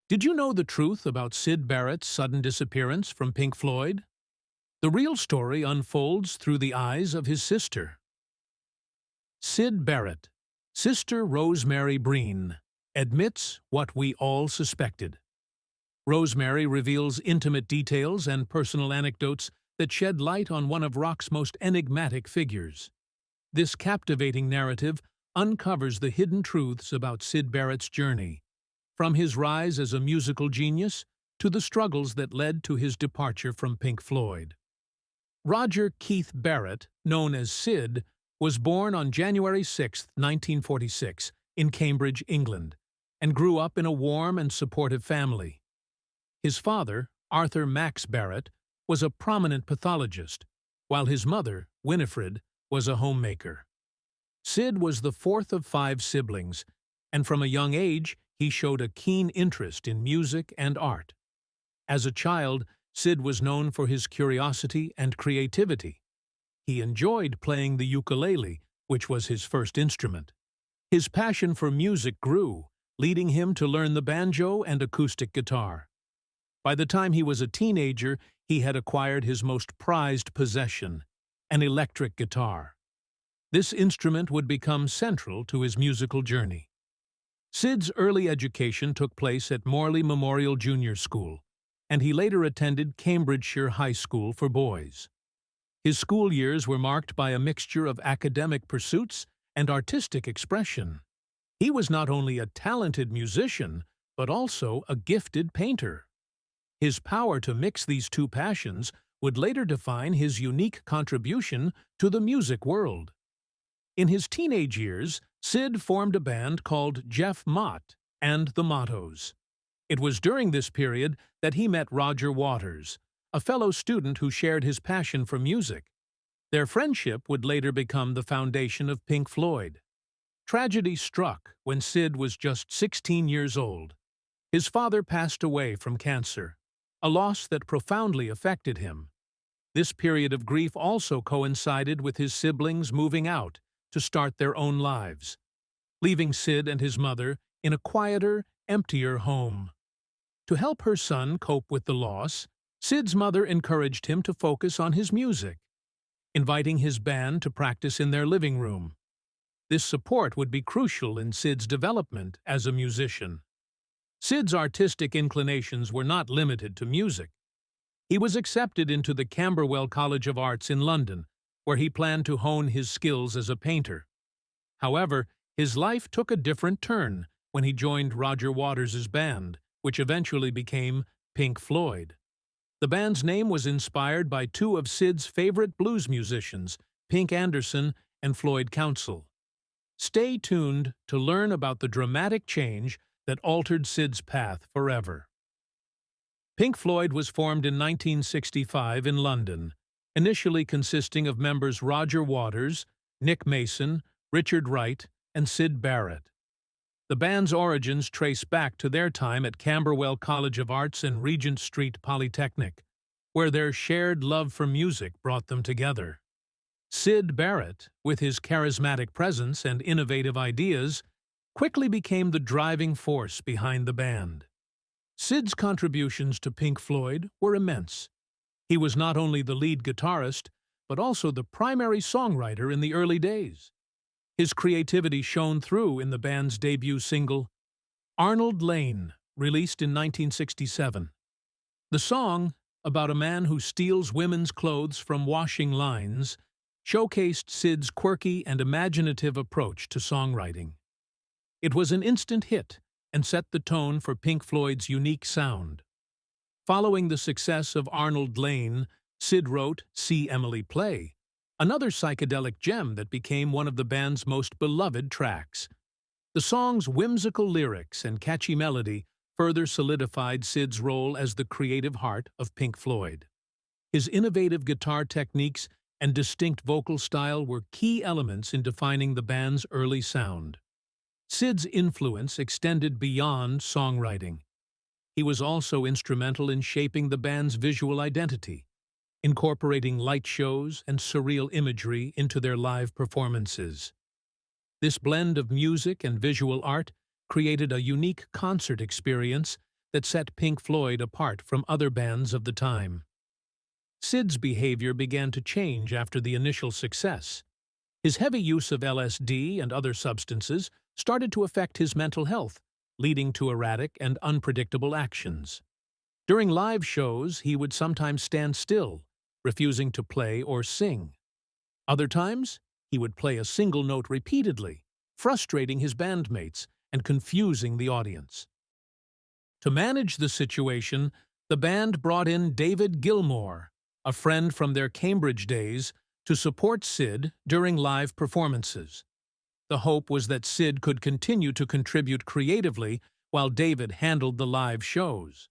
Did you know the truth about Syd Barrett's sudden disappearance from Pink Floyd? The real story unfolds through the eyes of his sister. Syd Barrett, sister Rosemary Breen, admits what we all suspected. Rosemary reveals intimate details and personal anecdotes that shed light on one of rock's most enigmatic figures. This captivating narrative uncovers the hidden truths about Syd Barrett's journey, from his rise as a musical genius to the struggles that led to his departure from Pink Floyd. Roger Keith Barrett, known as Syd, was born on January 6, 1946, in Cambridge, England, and grew up in a warm and supportive family. His father, Arthur Max Barrett, was a prominent pathologist, while his mother, Winifred, was a homemaker. Syd was the fourth of 5 siblings, and from a young age he showed a keen interest in music and art. As a child, Syd was known for his curiosity and creativity. He enjoyed playing the ukulele, which was his first instrument. His passion for music grew, leading him to learn the banjo and acoustic guitar. By the time he was a teenager, he had acquired his most prized possession, an electric guitar. This instrument would become central to his musical journey. Syd's early education took place at Morley Memorial Junior School, and he later attended Cambridgeshire High School for boys. His school years were marked by a mixture of academic pursuits and artistic expression. He was not only a talented musician, but also a gifted painter. His power to mix these two passions would later define his unique contribution to the music world. In his teenage years, Syd formed a band called Jeff Mott and the Mottos. It was during this period that he met Roger Waters, a fellow student who shared his passion for music. Their friendship would later become the foundation of Pink Floyd. Tragedy struck when Syd was just 16 years old. His father passed away from cancer, a loss that profoundly affected him. This period of grief also coincided with his siblings moving out to start their own lives, leaving Syd and his mother in a quieter, emptier home. To help her son cope with the loss, Syd's mother encouraged him to focus on his music, inviting his band to practice in their living room. This support would be crucial in Syd's development as a musician. Syd's artistic inclinations were not limited to music. He was accepted into the Camberwell College of Arts in London, where he planned to hone his skills as a painter. However, his life took a different turn when he joined Roger Waters' band, which eventually became Pink Floyd. The band's name was inspired by 2 of Syd's favorite blues musicians, Pink Anderson and Floyd Council. Stay tuned to learn about the dramatic change that altered Syd's path forever. Pink Floyd was formed in 1965 in London, initially consisting of members Roger Waters, Nick Mason, Richard Wright, and Syd Barrett. The band's origins trace back to their time at Camberwell College of Arts and Regent Street Polytechnic, where their shared love for music brought them together. Syd Barrett, with his charismatic presence and innovative ideas, quickly became the driving force behind the band. Syd's contributions to Pink Floyd were immense. He was not only the lead guitarist, but also the primary songwriter in the early days. His creativity shone through in the band's debut single, Arnold Lane, released in 1967. The song, about a man who steals women's clothes from washing lines, showcased Syd's quirky and imaginative approach to songwriting. It was an instant hit and set the tone for Pink Floyd's unique sound. Following the success of Arnold Lane, Syd wrote See Emily Play, another psychedelic gem that became one of the band's most beloved tracks. The song's whimsical lyrics and catchy melody further solidified Syd's role as the creative heart of Pink Floyd. His innovative guitar techniques and distinct vocal style were key elements in defining the band's early sound. Syd's influence extended beyond songwriting. He was also instrumental in shaping the band's visual identity, incorporating light shows and surreal imagery into their live performances. This blend of music and visual art created a unique concert experience that set Pink Floyd apart from other bands of the time. Sid's behavior began to change after the initial success. His heavy use of LSD and other substances started to affect his mental health, leading to erratic and unpredictable actions. During live shows, he would sometimes stand still, refusing to play or sing. Other times, he would play a single note repeatedly, frustrating his bandmates and confusing the audience. To manage the situation, the band brought in David Gilmour, a friend from their Cambridge days, to support Sid during live performances. The hope was that Sid could continue to contribute creatively while David handled the live shows.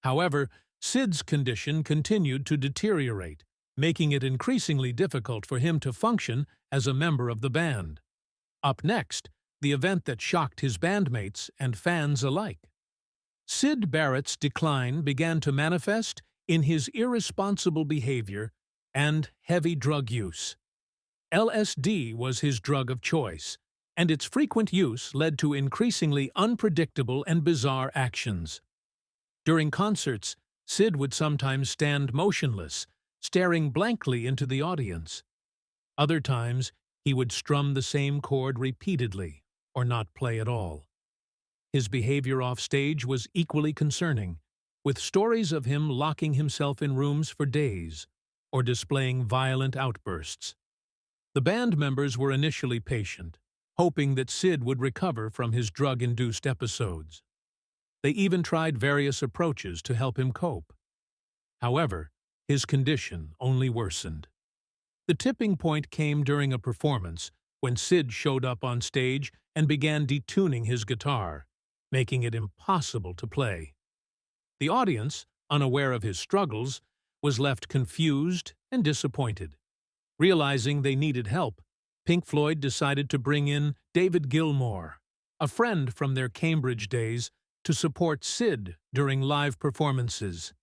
However, Sid's condition continued to deteriorate, making it increasingly difficult for him to function as a member of the band. Up next, the event that shocked his bandmates and fans alike. Syd Barrett's decline began to manifest in his irresponsible behavior and heavy drug use. LSD was his drug of choice, and its frequent use led to increasingly unpredictable and bizarre actions. During concerts, Sid would sometimes stand motionless, staring blankly into the audience. Other times, he would strum the same chord repeatedly or not play at all. His behavior off stage was equally concerning, with stories of him locking himself in rooms for days or displaying violent outbursts. The band members were initially patient, hoping that Sid would recover from his drug-induced episodes. They even tried various approaches to help him cope. However, his condition only worsened. The tipping point came during a performance when Sid showed up on stage and began detuning his guitar, making it impossible to play. The audience, unaware of his struggles, was left confused and disappointed. Realizing they needed help, Pink Floyd decided to bring in David Gilmour, a friend from their Cambridge days, to support Sid during live performances.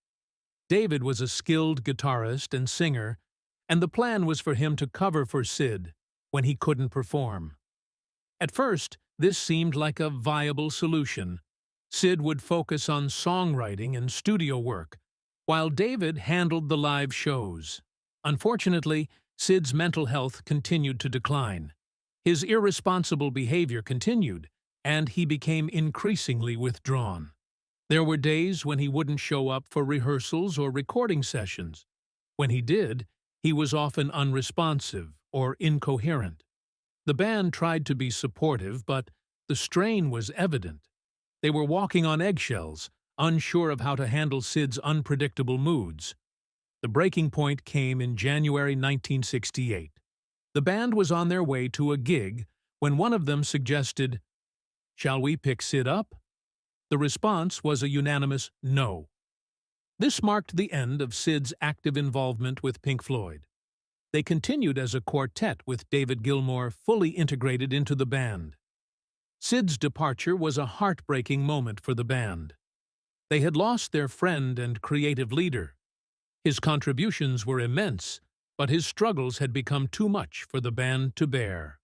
David was a skilled guitarist and singer, and the plan was for him to cover for Sid when he couldn't perform. At first, this seemed like a viable solution. Sid would focus on songwriting and studio work, while David handled the live shows. Unfortunately, Sid's mental health continued to decline. His irresponsible behavior continued, and he became increasingly withdrawn. There were days when he wouldn't show up for rehearsals or recording sessions. When he did, he was often unresponsive or incoherent. The band tried to be supportive, but the strain was evident. They were walking on eggshells, unsure of how to handle Sid's unpredictable moods. The breaking point came in January 1968. The band was on their way to a gig when one of them suggested, "Shall we pick Sid up?" The response was a unanimous no. This marked the end of Sid's active involvement with Pink Floyd. They continued as a quartet with David Gilmour fully integrated into the band. Sid's departure was a heartbreaking moment for the band. They had lost their friend and creative leader. His contributions were immense, but his struggles had become too much for the band to bear.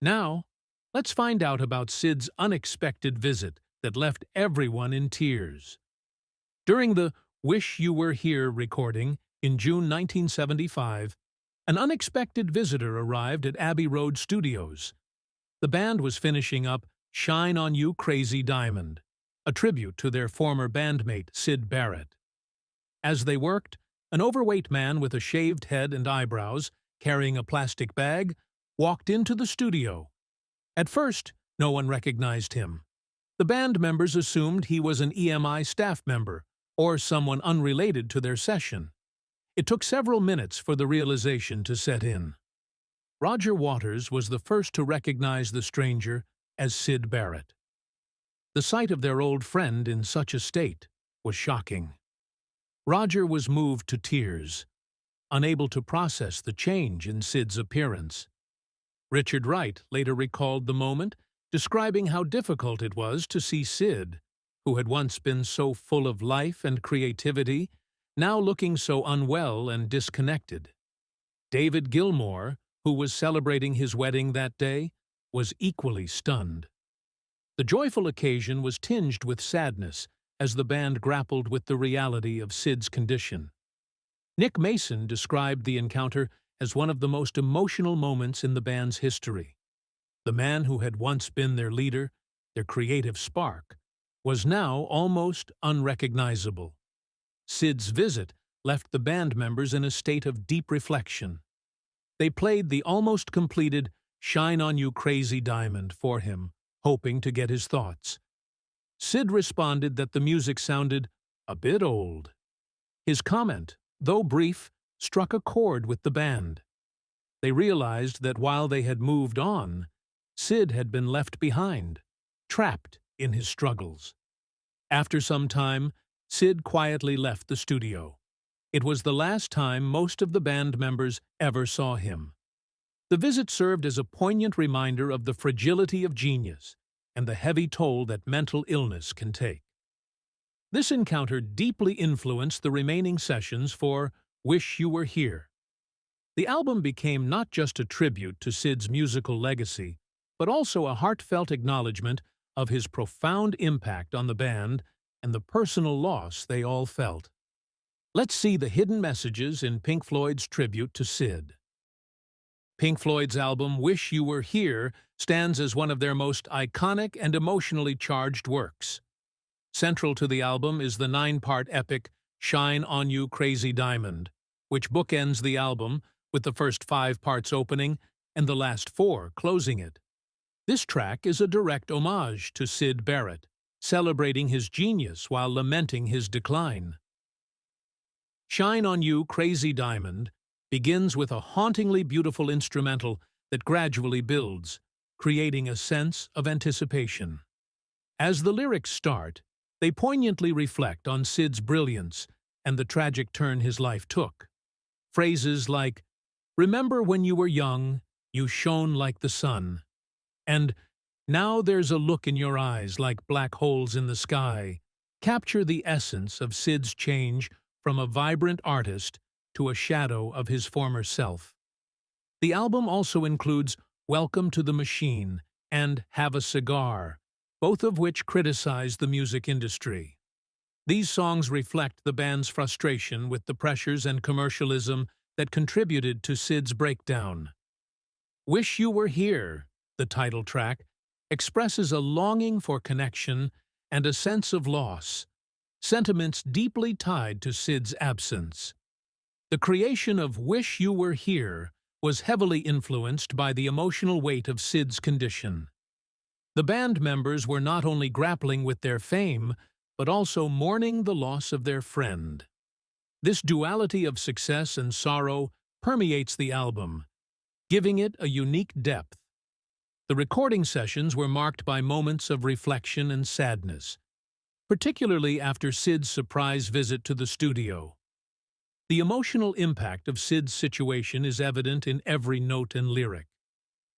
Now, let's find out about Sid's unexpected visit that left everyone in tears. During the Wish You Were Here recording in June 1975, an unexpected visitor arrived at Abbey Road Studios. The band was finishing up Shine on You Crazy Diamond, a tribute to their former bandmate Syd Barrett. As they worked, an overweight man with a shaved head and eyebrows, carrying a plastic bag, walked into the studio. At first, no one recognized him. The band members assumed he was an EMI staff member or someone unrelated to their session. It took several minutes for the realization to set in. Roger Waters was the first to recognize the stranger as Syd Barrett. The sight of their old friend in such a state was shocking. Roger was moved to tears, unable to process the change in Syd's appearance. Richard Wright later recalled the moment, describing how difficult it was to see Syd, who had once been so full of life and creativity, now looking so unwell and disconnected. David Gilmour, who was celebrating his wedding that day, was equally stunned. The joyful occasion was tinged with sadness as the band grappled with the reality of Sid's condition. Nick Mason described the encounter as one of the most emotional moments in the band's history. The man who had once been their leader, their creative spark, was now almost unrecognizable. Sid's visit left the band members in a state of deep reflection. They played the almost completed "Shine on You Crazy Diamond" for him, hoping to get his thoughts. Sid responded that the music sounded a bit old. His comment, though brief, struck a chord with the band. They realized that while they had moved on, Sid had been left behind, trapped in his struggles. After some time, Sid quietly left the studio. It was the last time most of the band members ever saw him. The visit served as a poignant reminder of the fragility of genius and the heavy toll that mental illness can take. This encounter deeply influenced the remaining sessions for "Wish You Were Here." The album became not just a tribute to Sid's musical legacy, but also a heartfelt acknowledgement of his profound impact on the band and the personal loss they all felt. Let's see the hidden messages in Pink Floyd's tribute to Sid. Pink Floyd's album "Wish You Were Here" stands as one of their most iconic and emotionally charged works. Central to the album is the 9-part epic "Shine on You Crazy Diamond," which bookends the album, with the first 5 parts opening and the last 4 closing it. This track is a direct homage to Syd Barrett, celebrating his genius while lamenting his decline. "Shine on You Crazy Diamond" begins with a hauntingly beautiful instrumental that gradually builds, creating a sense of anticipation. As the lyrics start, they poignantly reflect on Sid's brilliance and the tragic turn his life took. Phrases like, "Remember when you were young, you shone like the sun," and "Now there's a look in your eyes like black holes in the sky," capture the essence of Sid's change from a vibrant artist to a shadow of his former self. The album also includes "Welcome to the Machine" and "Have a Cigar," both of which criticize the music industry. These songs reflect the band's frustration with the pressures and commercialism that contributed to Sid's breakdown. "Wish You Were Here," the title track, expresses a longing for connection and a sense of loss, sentiments deeply tied to Sid's absence. The creation of "Wish You Were Here" was heavily influenced by the emotional weight of Sid's condition. The band members were not only grappling with their fame, but also mourning the loss of their friend. This duality of success and sorrow permeates the album, giving it a unique depth. The recording sessions were marked by moments of reflection and sadness, particularly after Sid's surprise visit to the studio. The emotional impact of Sid's situation is evident in every note and lyric.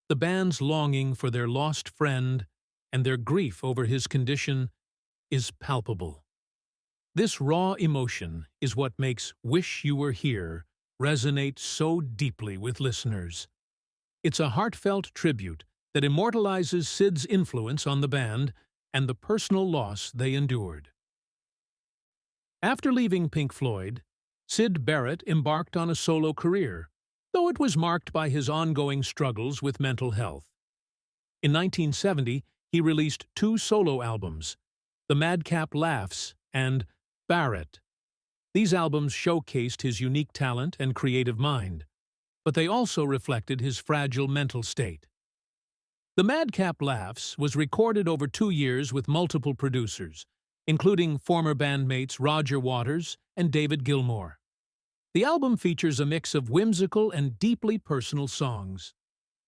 The band's longing for their lost friend and their grief over his condition is palpable. This raw emotion is what makes "Wish You Were Here" resonate so deeply with listeners. It's a heartfelt tribute that immortalizes Sid's influence on the band and the personal loss they endured. After leaving Pink Floyd, Syd Barrett embarked on a solo career, though it was marked by his ongoing struggles with mental health. In 1970, he released 2 solo albums, "The Madcap Laughs" and "Barrett." These albums showcased his unique talent and creative mind, but they also reflected his fragile mental state. "The Madcap Laughs" was recorded over 2 years with multiple producers, including former bandmates Roger Waters and David Gilmour. The album features a mix of whimsical and deeply personal songs.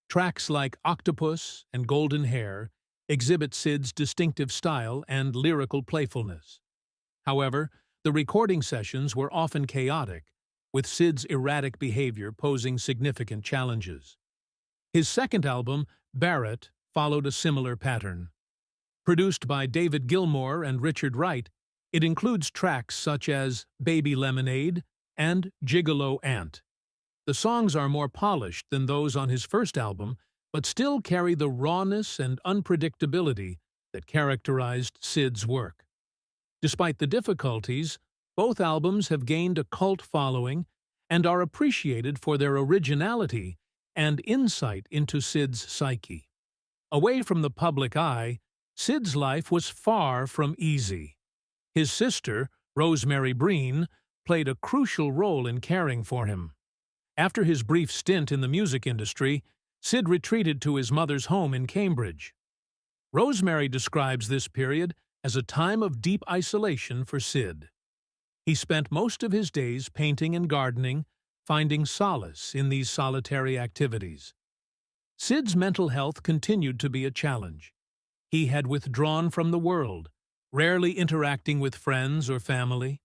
Tracks like "Octopus" and "Golden Hair" exhibit Syd's distinctive style and lyrical playfulness. However, the recording sessions were often chaotic, with Syd's erratic behavior posing significant challenges. His second album, "Barrett," followed a similar pattern. Produced by David Gilmour and Richard Wright, it includes tracks such as "Baby Lemonade" and "Gigolo Ant." The songs are more polished than those on his first album, but still carry the rawness and unpredictability that characterized Syd's work. Despite the difficulties, both albums have gained a cult following and are appreciated for their originality and insight into Sid's psyche. Away from the public eye, Sid's life was far from easy. His sister, Rosemary Breen, played a crucial role in caring for him. After his brief stint in the music industry, Sid retreated to his mother's home in Cambridge. Rosemary describes this period as a time of deep isolation for Sid. He spent most of his days painting and gardening, finding solace in these solitary activities. Sid's mental health continued to be a challenge. He had withdrawn from the world, rarely interacting with friends or family.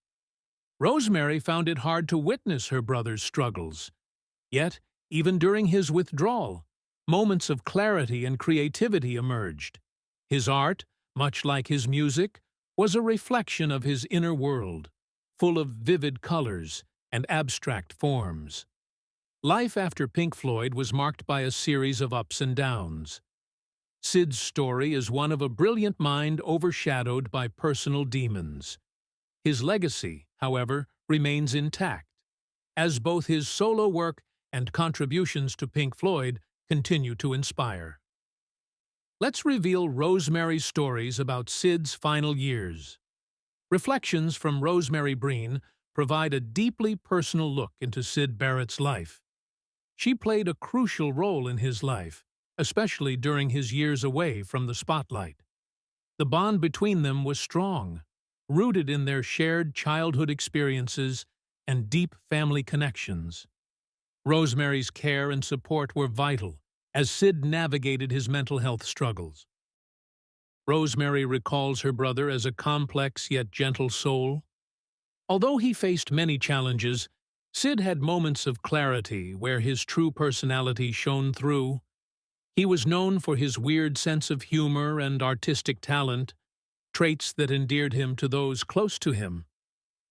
Rosemary found it hard to witness her brother's struggles. Yet, even during his withdrawal, moments of clarity and creativity emerged. His art, much like his music, was a reflection of his inner world, full of vivid colors and abstract forms. Life after Pink Floyd was marked by a series of ups and downs. Sid's story is one of a brilliant mind overshadowed by personal demons. His legacy, however, remains intact, as both his solo work and contributions to Pink Floyd continue to inspire. Let's reveal Rosemary's stories about Sid's final years. Reflections from Rosemary Breen provide a deeply personal look into Syd Barrett's life. She played a crucial role in his life, especially during his years away from the spotlight. The bond between them was strong, rooted in their shared childhood experiences and deep family connections. Rosemary's care and support were vital as Sid navigated his mental health struggles. Rosemary recalls her brother as a complex yet gentle soul. Although he faced many challenges, Sid had moments of clarity where his true personality shone through. He was known for his weird sense of humor and artistic talent, traits that endeared him to those close to him.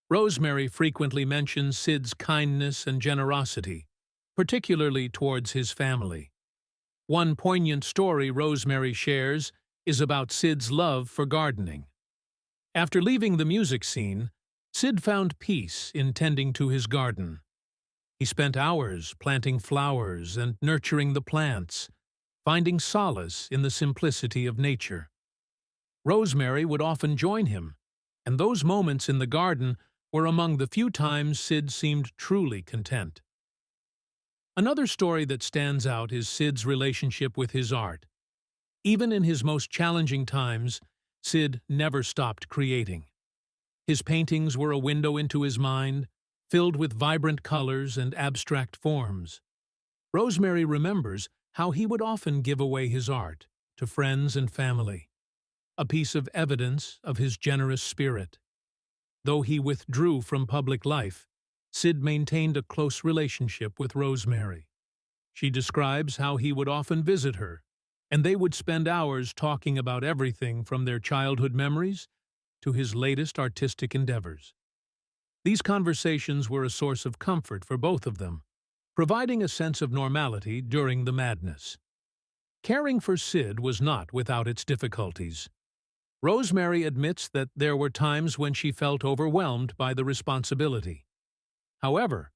Rosemary frequently mentions Sid's kindness and generosity, particularly towards his family. One poignant story Rosemary shares is about Sid's love for gardening. After leaving the music scene, Sid found peace in tending to his garden. He spent hours planting flowers and nurturing the plants, finding solace in the simplicity of nature. Rosemary would often join him, and those moments in the garden were among the few times Sid seemed truly content. Another story that stands out is Sid's relationship with his art. Even in his most challenging times, Sid never stopped creating. His paintings were a window into his mind, filled with vibrant colors and abstract forms. Rosemary remembers how he would often give away his art to friends and family, a piece of evidence of his generous spirit. Though he withdrew from public life, Sid maintained a close relationship with Rosemary. She describes how he would often visit her, and they would spend hours talking about everything from their childhood memories to his latest artistic endeavors. These conversations were a source of comfort for both of them, providing a sense of normality during the madness. Caring for Sid was not without its difficulties. Rosemary admits that there were times when she felt overwhelmed by the responsibility. However,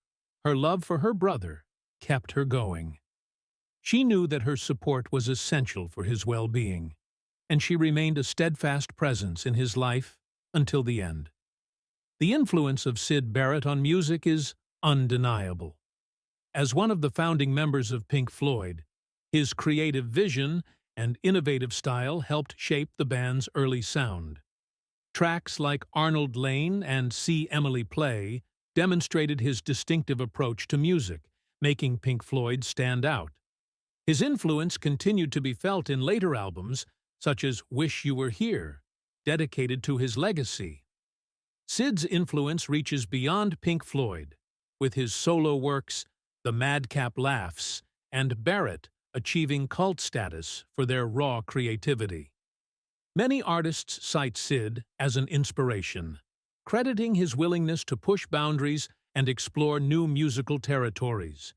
her love for her brother kept her going. She knew that her support was essential for his well-being, and she remained a steadfast presence in his life until the end. The influence of Syd Barrett on music is undeniable. As one of the founding members of Pink Floyd, his creative vision and innovative style helped shape the band's early sound. Tracks like Arnold Lane and See Emily Play demonstrated his distinctive approach to music, making Pink Floyd stand out. His influence continued to be felt in later albums, such as Wish You Were Here, dedicated to his legacy. Syd's influence reaches beyond Pink Floyd, with his solo works, The Madcap Laughs, and Barrett achieving cult status for their raw creativity. Many artists cite Syd as an inspiration, crediting his willingness to push boundaries and explore new musical territories.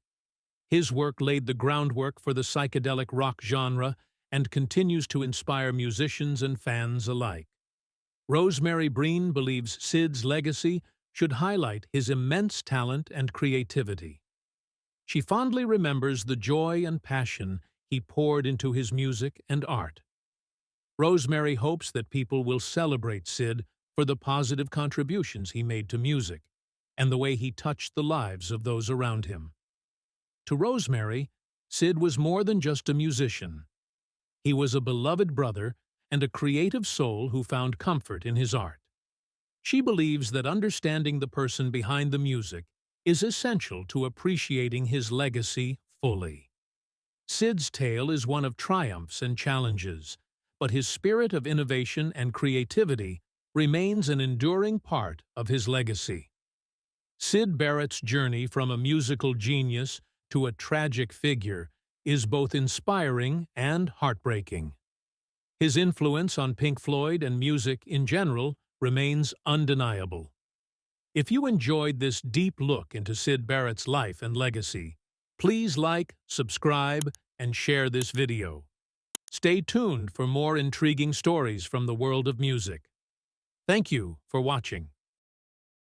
His work laid the groundwork for the psychedelic rock genre and continues to inspire musicians and fans alike. Rosemary Breen believes Sid's legacy should highlight his immense talent and creativity. She fondly remembers the joy and passion he poured into his music and art. Rosemary hopes that people will celebrate Sid for the positive contributions he made to music and the way he touched the lives of those around him. To Rosemary, Sid was more than just a musician. He was a beloved brother and a creative soul who found comfort in his art. She believes that understanding the person behind the music is essential to appreciating his legacy fully. Sid's tale is one of triumphs and challenges, but his spirit of innovation and creativity remains an enduring part of his legacy. Syd Barrett's journey from a musical genius to a tragic figure is both inspiring and heartbreaking. His influence on Pink Floyd and music in general remains undeniable. If you enjoyed this deep look into Syd Barrett's life and legacy, please like, subscribe, and share this video. Stay tuned for more intriguing stories from the world of music. Thank you for watching.